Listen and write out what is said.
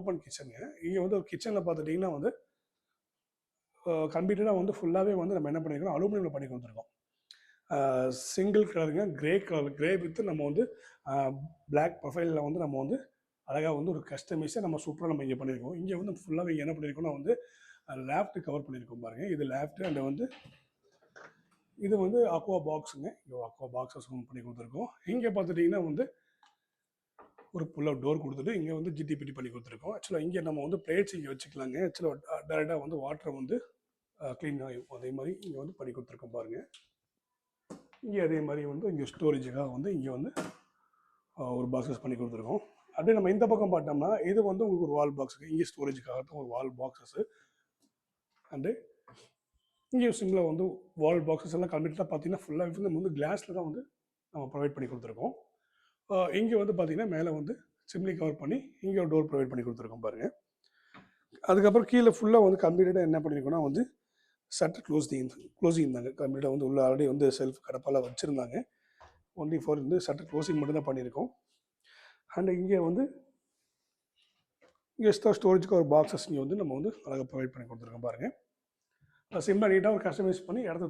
Open கிச்சனுங்க. இங்கே வந்து ஒரு கிச்சனில் பார்த்துட்டிங்கன்னா வந்து கம்ப்ளீட்டடாக வந்து ஃபுல்லாகவே வந்து நம்ம என்ன பண்ணியிருக்கோம், அலுமினியமில் பண்ணி கொடுத்துருக்கோம். சிங்கிள் கலருங்க, கிரே கலர், கிரே வித்து நம்ம வந்து பிளாக் ப்ரொஃபைலில் வந்து நம்ம வந்து அழகாக வந்து ஒரு கஸ்டமைஸாக நம்ம சூப்பராக நம்ம இங்கே பண்ணியிருக்கோம். இங்கே வந்து ஃபுல்லாகவே என்ன பண்ணியிருக்கோம்னா வந்து லேஃப்ட் கவர் பண்ணியிருக்கோம் பாருங்கள். இது லேஃப்ட் அண்ட் வந்து இது வந்து அக்வா பாக்ஸுங்க. இங்கே அக்வா பாக்ஸஸ் பண்ணி கொடுத்துருக்கோம். இங்கே பார்த்துட்டிங்கன்னா வந்து ஒரு புல் அவுட் டோர் கொடுத்துட்டு இங்கே வந்து ஜிடிபிடி பண்ணி கொடுத்துருக்கோம். ஆக்சுவலாக இங்கே நம்ம வந்து பிளேட்ஸ் இங்கே வச்சுக்கலாங்க. ஆக்சுவலாக டேரெக்டாக வந்து வாட்டரை வந்து க்ளீன் ஆகும். அதே மாதிரி இங்கே வந்து பண்ணி கொடுத்துருக்கோம் பாருங்கள். இங்கே அதே மாதிரி வந்து இங்கே ஸ்டோரேஜுக்காக வந்து இங்கே வந்து ஒரு பாக்ஸஸ் பண்ணி கொடுத்துருக்கோம். அப்படியே நம்ம இந்த பக்கம் பார்த்தோம்னா இது வந்து உங்களுக்கு ஒரு வால் பாக்ஸுக்கு, இங்கே ஸ்டோரேஜுக்காக தான் ஒரு வால் பாக்ஸஸ். அண்டு இங்கே சிம்பிளாக வந்து வால் பாக்ஸஸ் எல்லாம் கம்ப்ளீட்டாக பார்த்தீங்கன்னா ஃபுல்லாக வந்து நம்ம வந்து கிளாஸில் தான் வந்து நம்ம ப்ரொவைட் பண்ணி கொடுத்துருக்கோம். இங்கே வந்து பார்த்தீங்கன்னா மேலே வந்து சிம்னி கவர் பண்ணி இங்கே ஒரு டோர் ப்ரொவைட் பண்ணி கொடுத்துருக்கோம் பாருங்கள். அதுக்கப்புறம் கீழே ஃபுல்லாக வந்து கம்ப்ளீட்டாக என்ன பண்ணியிருக்கோன்னா வந்து ஷட்டர் க்ளோசிங் இருந்தாங்க. கம்ப்ளீட்டாக வந்து உள்ள ஆல்ரெடி வந்து செல்ஃப் கடப்பால் வச்சுருந்தாங்க. ஒன்லி ஃபார் வந்து ஷட்டர் க்ளோசிங் மட்டும் தான் பண்ணியிருக்கோம். அண்ட் இங்கே வந்து எக்ஸ்ட்ரா ஸ்டோரேஜுக்கு ஒரு பாக்ஸஸ் இங்கே வந்து நம்ம வந்து அழகாக ப்ரொவைட் பண்ணி கொடுத்துருக்கோம் பாருங்கள். சிம்பிளாக நீட்டாக ஒரு கஸ்டமைஸ் பண்ணி இடத்த